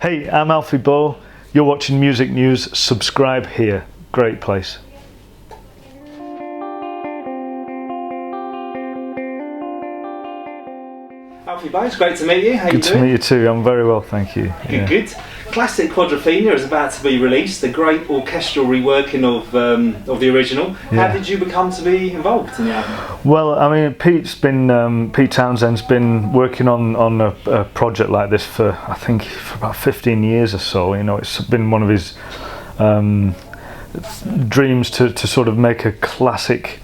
Hey, I'm Alfie Boe. You're watching Music News. Subscribe here. Great place. Alfie Boe, it's great to meet you. How you doing? Good to meet you too. I'm very well, thank you. Good. Classic Quadrophenia is about to be released, a great orchestral reworking of the original. Yeah. How did you become to be involved in the album? Well, I mean, Pete Townsend's been working on a project like this for, I think, for about 15 years or so. You know, it's been one of his dreams to sort of make a classic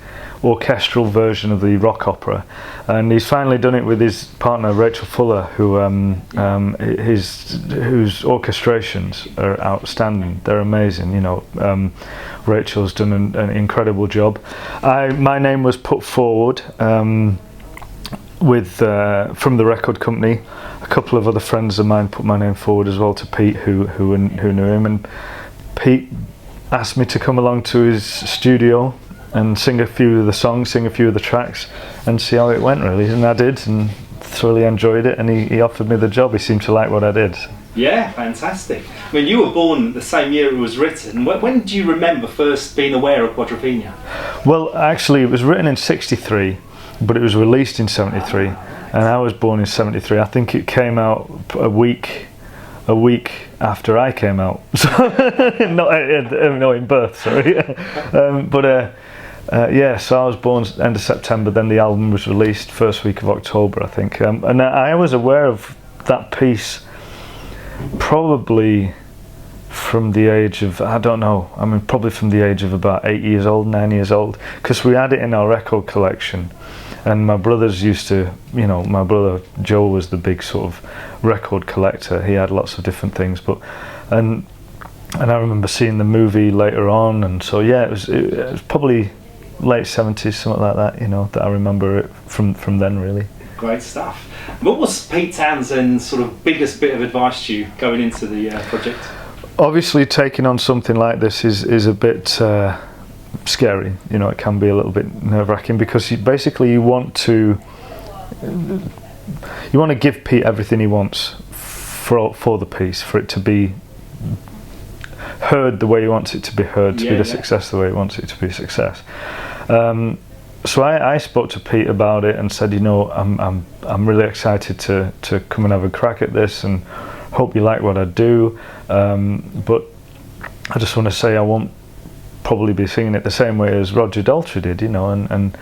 orchestral version of the rock opera, and he's finally done it with his partner Rachel Fuller, whose orchestrations are outstanding. They're amazing. You know, Rachel's done an incredible job. My name was put forward from the record company. A couple of other friends of mine put my name forward as well to Pete, who knew him, and Pete asked me to come along to his studio and sing a few of the songs, sing a few of the tracks, and see how it went, really. And I did, and thoroughly enjoyed it, and he offered me the job. He seemed to like what I did. Yeah, fantastic. I mean, you were born the same year it was written. When do you remember first being aware of Quadrophenia? Well, actually, it was written in '63, but it was released in '73, and I was born in '73. I think it came out a week after I came out. No, in birth, sorry. So I was born end of September, then the album was released first week of October, I think. And I was aware of that piece probably from the age of, probably from the age of about 9 years old, because we had it in our record collection. And my brothers used to, my brother Joe was the big sort of record collector. He had lots of different things, and I remember seeing the movie later on, and so yeah, it was probably late 70s, something like that, that I remember it from then, really. Great stuff. What was Pete Townsend's sort of biggest bit of advice to you going into the project? Obviously, taking on something like this is a bit scary. It can be a little bit nerve-wracking, because you want to give Pete everything he wants for the piece, for it to be heard the way he wants it to be heard, to be the success the way he wants it to be a success. So I spoke to Pete about it and said, I'm really excited to come and have a crack at this, and hope you like what I do, but I just want to say I won't probably be singing it the same way as Roger Daltrey did, and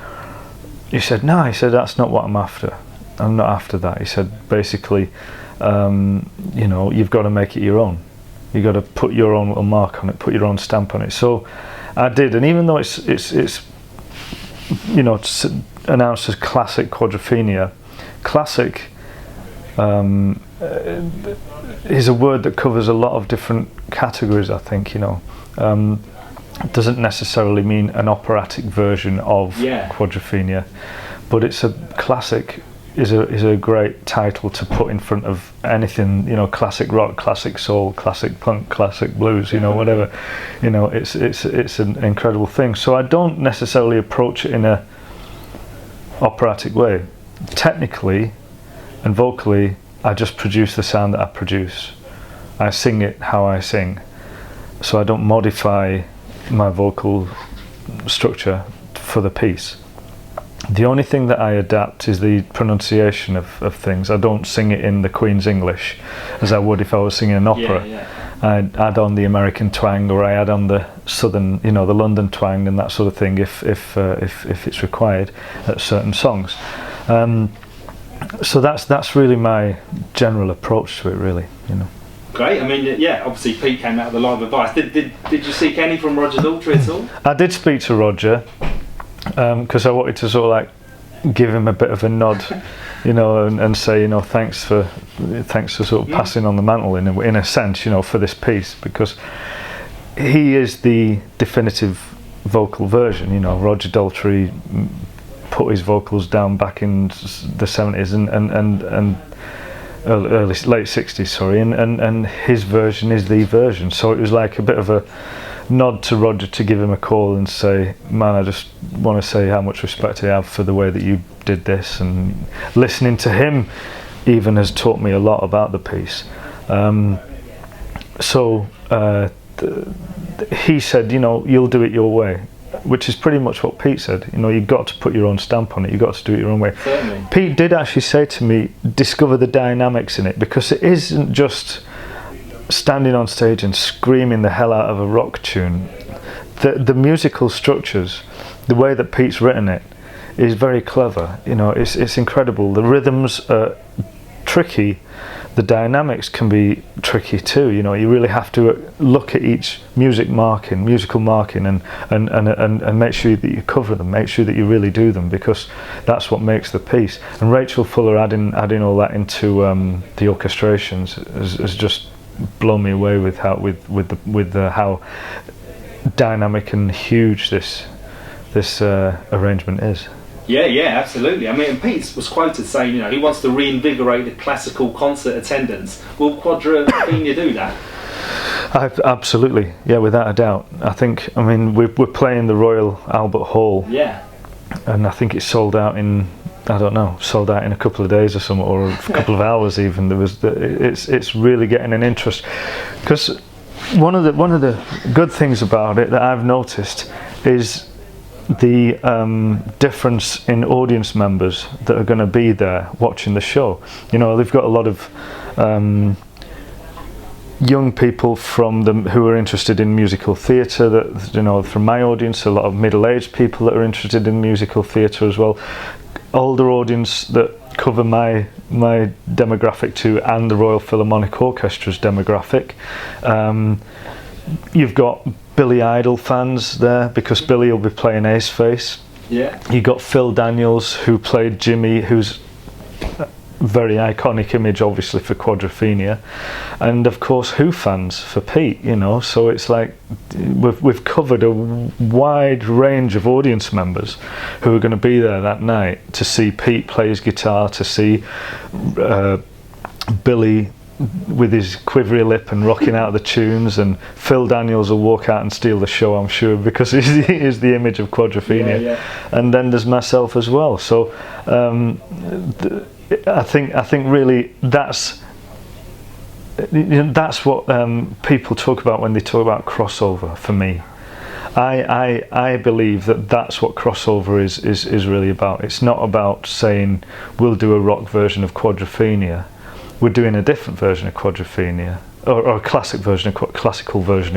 he said, no, that's not what I'm after. I'm not after that. He said, basically, you've got to make it your own. You've got to put your own little mark on it, put your own stamp on it. So I did, and even though it's announced as classic Quadrophenia, classic is a word that covers a lot of different categories, I think. It doesn't necessarily mean an operatic version of Quadrophenia, but it's a classic. Is a great title to put in front of anything, classic rock, classic soul, classic punk, classic blues, whatever. It's an incredible thing. So I don't necessarily approach it in a operatic way. Technically and vocally, I just produce the sound that I produce. I sing it how I sing. So I don't modify my vocal structure for the piece. The only thing that I adapt is the pronunciation of things. I don't sing it in the Queen's English as I would if I was singing an opera. I add on the American twang, or I add on the southern, the London twang and that sort of thing if it's required at certain songs. So that's really my general approach to it, really. Great. I mean, obviously Pete came out with a lot of advice. Did you seek any from Roger Daltrey at all? I did speak to Roger, because I wanted to sort of like give him a bit of a nod, and say, thanks for sort of passing on the mantle in a sense, for this piece, because he is the definitive vocal version. Roger Daltrey put his vocals down back in the 70s and late 60s, sorry, and his version is the version. So it was like a bit of a nod to Roger to give him a call and say, man, I just want to say how much respect I have for the way that you did this, and listening to him even has taught me a lot about the piece. he said, you'll do it your way, which is pretty much what Pete said. You've got to put your own stamp on it. You've got to do it your own way. Certainly. Pete did actually say to me, discover the dynamics in it, because it isn't just standing on stage and screaming the hell out of a rock tune. The musical structures, the way that Pete's written it, is very clever. It's incredible. The rhythms are tricky. The dynamics can be tricky too. You really have to look at each musical marking, and make sure that you cover them, make sure that you really do them, because that's what makes the piece. And Rachel Fuller adding all that into the orchestrations has just blown me away with how dynamic and huge this arrangement is. Yeah, absolutely. I mean, Pete was quoted saying, he wants to reinvigorate the classical concert attendance. Will Quadrophenia do that? Absolutely, yeah, without a doubt. We're playing the Royal Albert Hall. Yeah. And I think it's sold out in a couple of days or something, or a couple of hours even. It's really getting an interest, because one of the good things about it that I've noticed is the difference in audience members that are going to be there watching the show. They've got a lot of young people who are interested in musical theatre, that from my audience, a lot of middle-aged people that are interested in musical theatre as well, older audience that cover my demographic too, and the Royal Philharmonic Orchestra's demographic. You've got Billy Idol fans there, because Billy will be playing Ace Face. Yeah. You got Phil Daniels, who played Jimmy, who's a very iconic image obviously for Quadrophenia, and of course Who fans for Pete. So it's like we've covered a wide range of audience members who are going to be there that night to see Pete play his guitar, to see Billy with his quivery lip and rocking out the tunes, and Phil Daniels will walk out and steal the show, I'm sure, because he's the image of Quadrophenia. Yeah. And then there's myself as well. So I think really that's what people talk about when they talk about crossover. For me, I believe that's what crossover is really about. It's not about saying we'll do a rock version of Quadrophenia. We're doing a different version of Quadrophenia, or a classical version of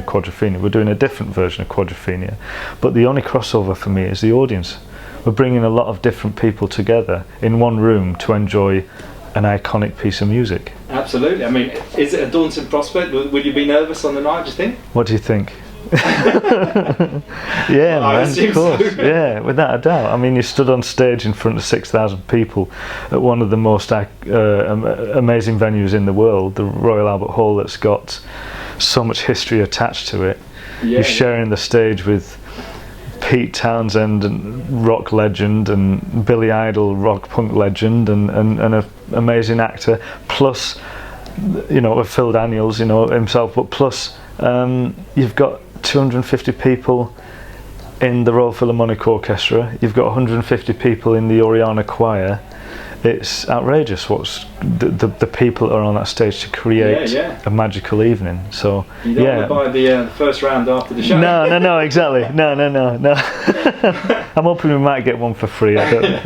Quadrophenia. We're doing a different version of Quadrophenia. But the only crossover for me is the audience. We're bringing a lot of different people together in one room to enjoy an iconic piece of music. Absolutely. I mean, is it a daunting prospect? Will you be nervous on the night, do you think? What do you think? Yeah, man, of course. So. Yeah, without a doubt. You stood on stage in front of 6,000 people at one of the most amazing venues in the world, the Royal Albert Hall, that's got so much history attached to it. Yeah, You're sharing the stage with Pete Townsend, and rock legend, and Billy Idol, rock punk legend, and an amazing actor, plus Phil Daniels, himself, but plus you've got 250 people in the Royal Philharmonic Orchestra, you've got 150 people in the Oriana Choir. It's outrageous what's the people that are on that stage to create a magical evening. So you don't want to buy the first round after the show. No, exactly. No. I'm hoping we might get one for free. I don't know.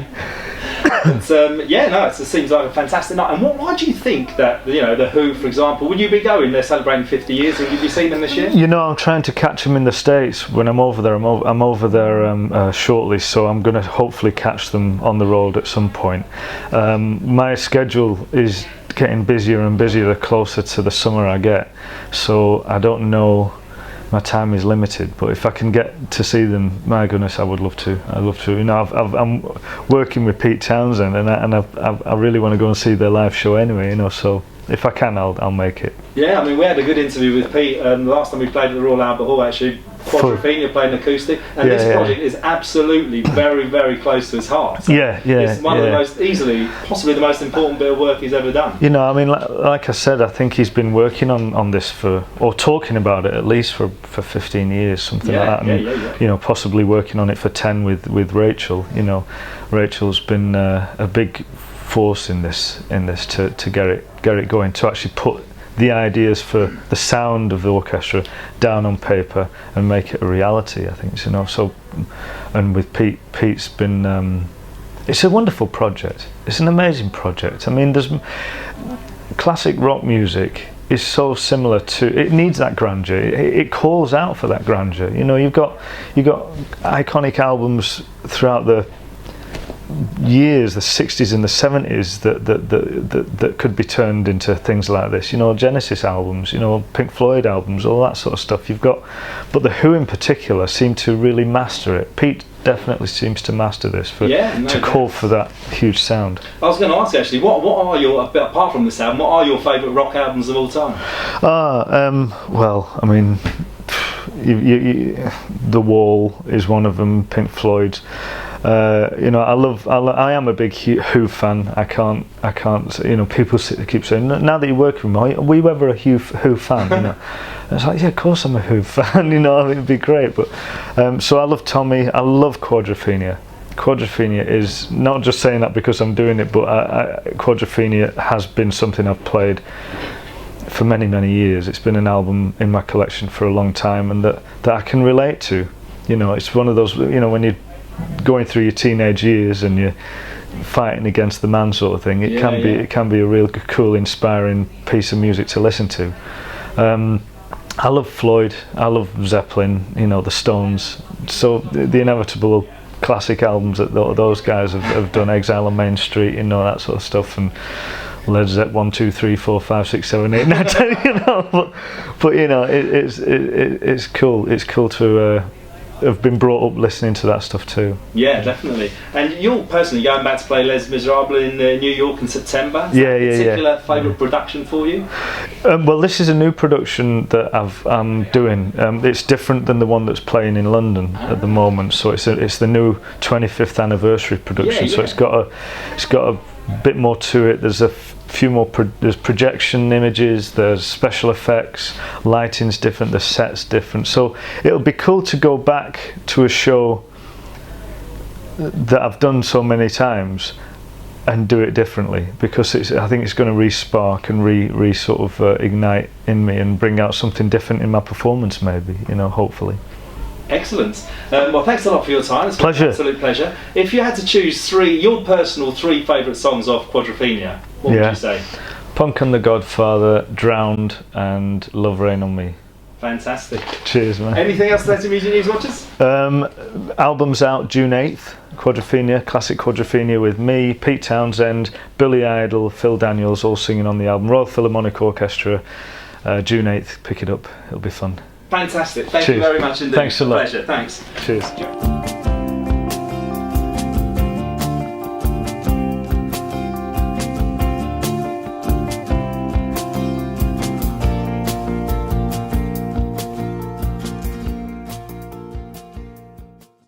It seems like a fantastic night. And why do you think that the Who, for example, would you be going? They're celebrating 50 years. Will you be seeing them this year? I'm trying to catch them in the States when I'm over there. I'm over there shortly, so I'm going to hopefully catch them on the road at some point. My schedule is getting busier and busier the closer to the summer I get, so I don't know. My time is limited, but if I can get to see them, my goodness, I would love to. I'd love to. I'm working with Pete Townsend, and I really want to go and see their live show anyway. So if I can, I'll make it. Yeah, we had a good interview with Pete. The last time we played at the Royal Albert Hall, actually, Quadrophenia playing acoustic, and this project is absolutely very, very close to his heart. So it's one of the most possibly the most important bit of work he's ever done. Like I said, I think he's been working on this or talking about it at least for 15 years, something like that, and possibly working on it for 10 with Rachel. Rachel's been a big force in this to get it going, to actually put the ideas for the sound of the orchestra down on paper and make it a reality, I think, you know. So, and with Pete's been, it's a wonderful project. It's an amazing project. I mean, there's classic rock music is so similar to, it needs that grandeur. It calls out for that grandeur. You know, you've got iconic albums throughout the years, the 60s and the 70s, that could be turned into things like this. You know, Genesis albums, you know, Pink Floyd albums, all that sort of stuff. You've got, but the Who in particular seem to really master it. Pete definitely seems to master this to call for that huge sound. I was going to ask actually, what are your, apart from this album, what are your favourite rock albums of all time? Well, I mean, The Wall is one of them. Pink Floyd. You know, I am a big Who fan. I can't. You know, people keep saying, now that you're working with me, are you ever a Who fan? You know, and it's like, yeah, of course I'm a Who fan. You know, I mean, it'd be great. But so I love Tommy. I love Quadrophenia. Quadrophenia is not just saying that because I'm doing it, but Quadrophenia has been something I've played for many years. It's been an album in my collection for a long time, and that I can relate to. You know, it's one of those, you know, when you're going through your teenage years and you're fighting against the man sort of thing, it can be a real cool, inspiring piece of music to listen to. I love Floyd, I love Zeppelin, you know, the Stones. So the inevitable classic albums that those guys have done, Exile on Main Street, you know, that sort of stuff, and Led Zeppelin 1, 2, 3, 4, 5, 6, 7, 8, 9, 10, you know. But you know, it's cool. It's cool to have been brought up listening to that stuff too. Yeah, definitely. And you're personally going back to play Les Miserables in New York in September. Is that a particular favourite production for you? Well, this is a new production that I'm doing. It's different than the one that's playing in London at the moment. So it's the new 25th anniversary production. So it's got a bit more to it. There's a few more there's projection images, there's special effects, lighting's different, the set's different. So it'll be cool to go back to a show that I've done so many times and do it differently, because I think it's going to re-spark and re sort of ignite in me and bring out something different in my performance, maybe, you know, hopefully. Excellent. Well, thanks a lot for your time. It's been an absolute pleasure. If you had to choose your personal three favourite songs off Quadrophenia, what would you say? Punk and the Godfather, Drowned, and Love Rain on Me. Fantastic. Cheers, man. Anything else to let Immediate News watchers? Album's out June 8th. Quadrophenia, classic Quadrophenia with me, Pete Townsend, Billy Idol, Phil Daniels, all singing on the album. Royal Philharmonic Orchestra, June 8th. Pick it up. It'll be fun. Fantastic. Thank you very much indeed. Thanks a lot. Pleasure. Thanks. Cheers.